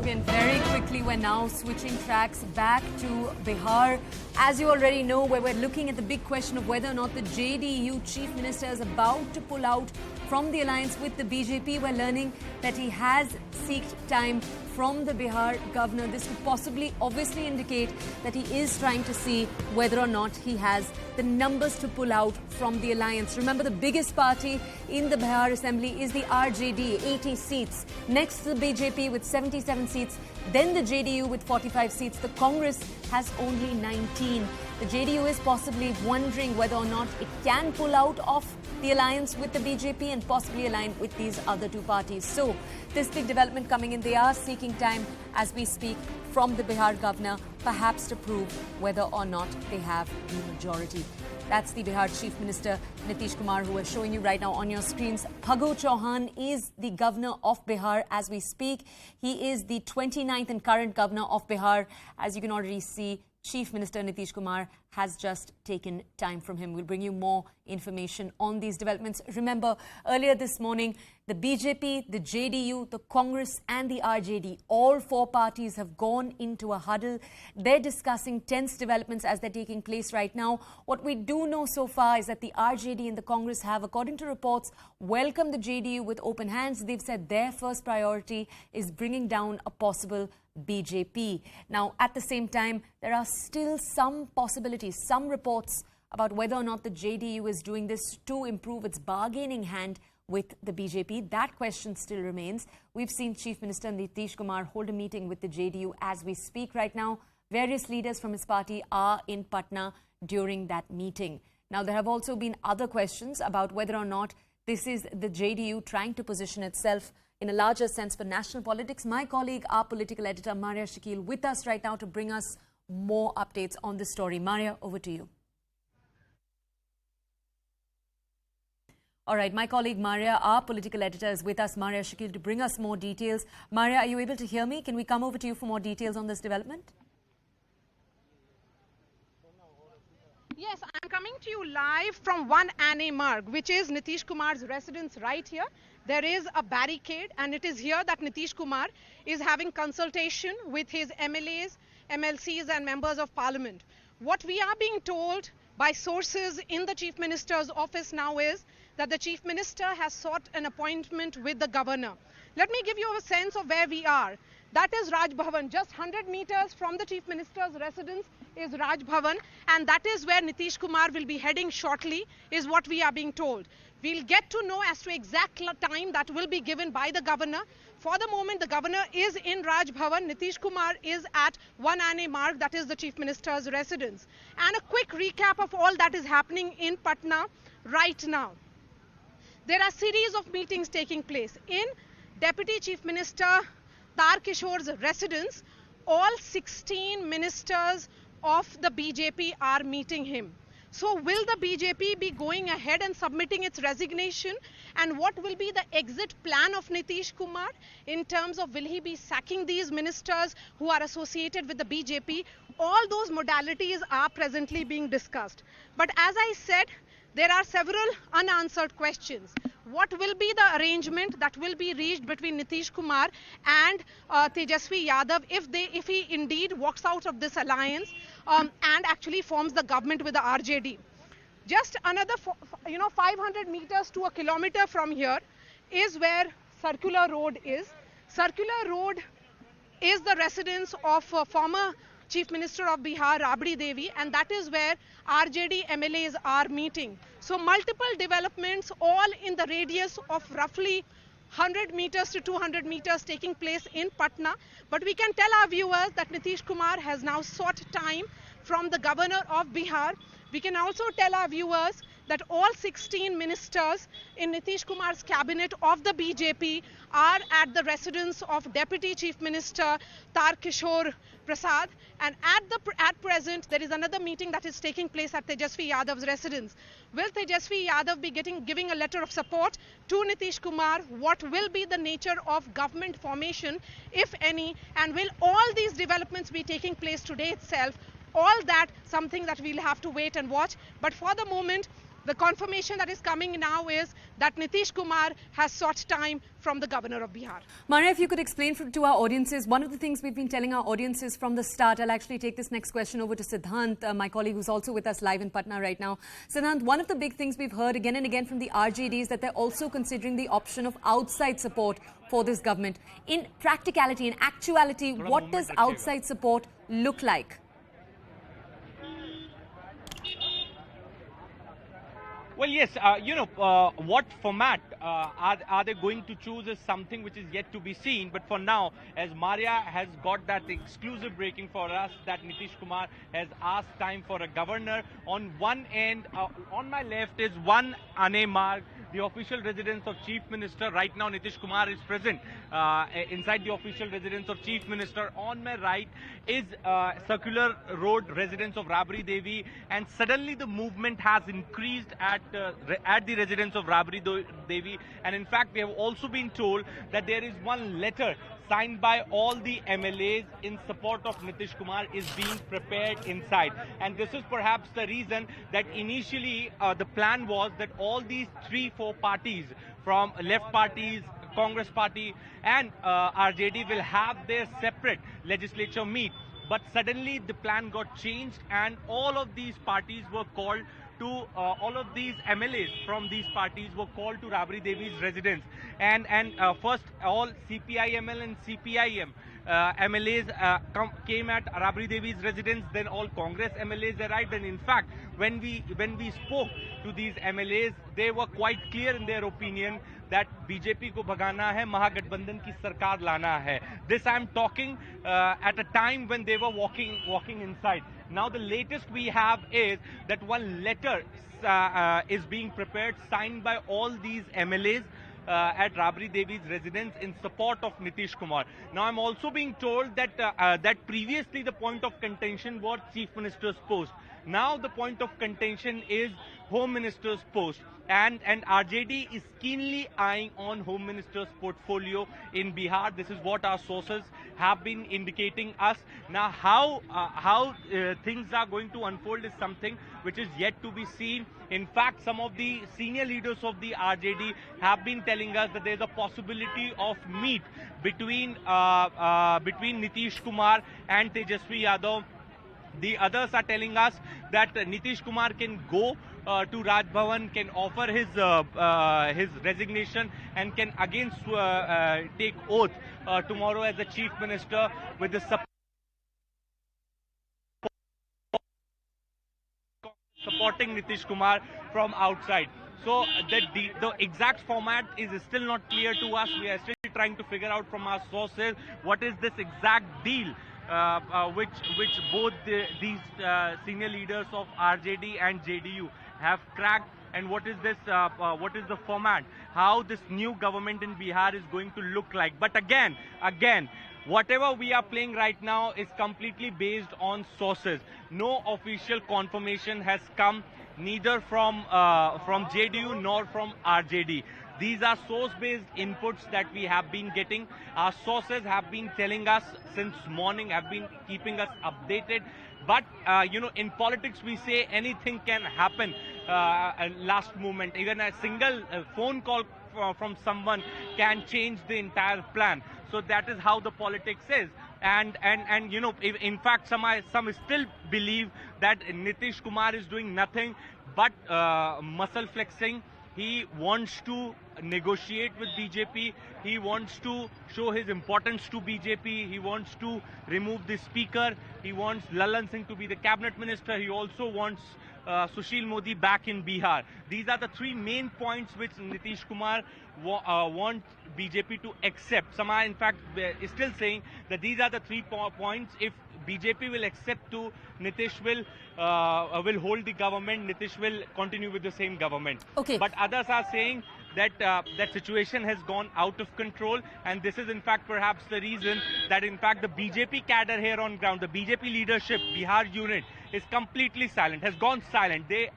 And very quickly, we're now switching tracks back to Bihar. As you already know, where we're looking at the big question of whether or not the JDU chief minister is about to pull out from the alliance with the BJP. We're learning that he has sought time from the Bihar governor. This could possibly, obviously indicate that he is trying to see whether or not he has the numbers to pull out from the alliance. Remember, the biggest party in the Bihar assembly is the RJD, 80 seats. Next to the BJP with 77 seats. Then the JDU with 45 seats. The Congress has only 19. The JDU is possibly wondering whether or not it can pull out of the alliance with the BJP and possibly align with these other two parties. So, this big development coming in. They are seeking time as we speak from the Bihar governor, perhaps to prove whether or not they have the majority. That's the Bihar Chief Minister Nitish Kumar, who is showing you right now on your screens. Phaggu Chauhan is the governor of Bihar as we speak. He is the 29th and current governor of Bihar. As you can already see, Chief Minister Nitish Kumar has just taken time from him. We'll bring you more information on these developments. Remember, earlier this morning, the BJP, the JDU, the Congress and the RJD, all four parties have gone into a huddle. They're discussing tense developments as they're taking place right now. What we do know so far is that the RJD and the Congress have, according to reports, welcomed the JDU with open hands. They've said their first priority is bringing down a possible BJP. Now, at the same time, there are still some possibilities, some reports about whether or not the JDU is doing this to improve its bargaining hand with the BJP. That question still remains. We've seen Chief Minister Nitish Kumar hold a meeting with the JDU as we speak right now. Various leaders from his party are in Patna during that meeting. Now, there have also been other questions about whether or not this is the JDU trying to position itself in a larger sense for national politics. My colleague, our political editor, Maria Shakil, with us right now to bring us more updates on this story. Maria, over to you. All right, my colleague Maria, our political editor, is with us, Maria Shakil, to bring us more details. Maria, are you able to hear me? Can we come over to you for more details on this development? Yes, I'm coming to you live from 1 Anne Marg, which is Nitish Kumar's residence right here. There is a barricade, and it is here that Nitish Kumar is having consultation with his MLAs, MLCs and members of parliament. What we are being told by sources in the Chief Minister's office now is that the Chief Minister has sought an appointment with the governor. Let me give you a sense of where we are. That is Raj Bhavan. Just 100 meters from the Chief Minister's residence is Raj Bhavan, and that is where Nitish Kumar will be heading shortly, is what we are being told. We'll get to know as to exact time that will be given by the governor. For the moment, the governor is in Raj Bhavan. Nitish Kumar is at 1 Anne Marg, that is the Chief Minister's residence. And a quick recap of all that is happening in Patna right now. There are series of meetings taking place. In Deputy Chief Minister Tarkishor's residence, all 16 ministers of the BJP are meeting him. So will the BJP be going ahead and submitting its resignation? And what will be the exit plan of Nitish Kumar in terms of will he be sacking these ministers who are associated with the BJP? All those modalities are presently being discussed. But as I said, there are several unanswered questions. What will be the arrangement that will be reached between Nitish Kumar and Tejasvi Yadav if he indeed walks out of this alliance and actually forms the government with the RJD? Just another 500 meters to a kilometer from here is where Circular Road is. Circular Road is the residence of former Chief Minister of Bihar, Rabdi Devi, and that is where RJD MLAs are meeting. So multiple developments, all in the radius of roughly 100 meters to 200 meters taking place in Patna. But we can tell our viewers that Nitish Kumar has now sought time from the governor of Bihar. We can also tell our viewers that all 16 ministers in Nitish Kumar's cabinet of the BJP are at the residence of Deputy Chief Minister Tarkishor Prasad. And at present, there is another meeting that is taking place at Tejasvi Yadav's residence. Will Tejasvi Yadav be giving a letter of support to Nitish Kumar? What will be the nature of government formation, if any? And will all these developments be taking place today itself? All that, something that we'll have to wait and watch. But for the moment, The confirmation that is coming now is that Nitish Kumar has sought time from the governor of Bihar. Maria, if you could explain to our audiences, one of the things we've been telling our audiences from the start, I'll actually take this next question over to Siddhant, my colleague who's also with us live in Patna right now. Siddhant, one of the big things we've heard again and again from the RJD is that they're also considering the option of outside support for this government. In practicality, in actuality, what does outside support look like? Well, yes, what format are they going to choose is something which is yet to be seen. But for now, as Maria has got that exclusive breaking for us, that Nitish Kumar has asked time for a governor. On one end, on my left is one Marg, the official residence of Chief Minister. Right now, Nitish Kumar is present inside the official residence of Chief Minister. On my right is Circular Road residence of Rabri Devi. And suddenly the movement has increased at the residence of Rabri Devi. And in fact, we have also been told that there is one letter signed by all the MLAs in support of Nitish Kumar is being prepared inside. And this is perhaps the reason that initially the plan was that all these 3-4 parties, from left parties, Congress party and RJD, will have their separate legislature meet. But suddenly the plan got changed and all of these parties were called to, all of these MLAs from these parties were called to Rabri Devi's residence. And first all CPIML and CPIM MLAs came at Rabri Devi's residence, then all Congress MLAs arrived. And in fact, when we spoke to these MLAs, they were quite clear in their opinion that BJP को भगाना है, महागठबंधन की सरकार लाना है. This I am talking at a time when they were walking inside. Now the latest we have is that one letter is being prepared, signed by all these MLAs at Rabri Devi's residence in support of Nitish Kumar. Now I'm also being told that that previously the point of contention was Chief Minister's post. Now the point of contention is Home Minister's post. And RJD is keenly eyeing on Home Minister's portfolio in Bihar. This is what our sources have been indicating us. Now, how things are going to unfold is something which is yet to be seen. In fact, some of the senior leaders of the RJD have been telling us that there is a possibility of meet between Nitish Kumar and Tejaswi Yadav. The others are telling us that Nitish Kumar can go to Raj Bhavan, can offer his resignation and can again take oath tomorrow as the Chief Minister with the supporting Nitish Kumar from outside. So the exact format is still not clear to us. We are still trying to figure out from our sources what is this exact deal which both these senior leaders of RJD and JDU have cracked, and what is the format, how this new government in Bihar is going to look like. But again, whatever we are playing right now is completely based on sources. No official confirmation has come, neither from JDU nor from RJD. These are source-based inputs that we have been getting. Our sources have been telling us since morning, have been keeping us updated. But, in politics, we say anything can happen last moment. Even a single phone call from someone can change the entire plan. So that is how the politics is. And in fact, some still believe that Nitish Kumar is doing nothing but muscle flexing. He wants to negotiate with BJP. He wants to show his importance to BJP. He wants to remove the speaker. He wants Lalan Singh to be the cabinet minister. He also wants Sushil Modi back in Bihar. These are the three main points which Nitish Kumar wants BJP to accept. Some are in fact is still saying that these are the 3 points. If BJP will accept to, Nitish will hold the government. Nitish will continue with the same government. Okay. But others are saying that that situation has gone out of control, and this is in fact perhaps the reason that in fact the BJP cadre here on ground, the BJP leadership, Bihar unit, is completely silent, has gone silent. They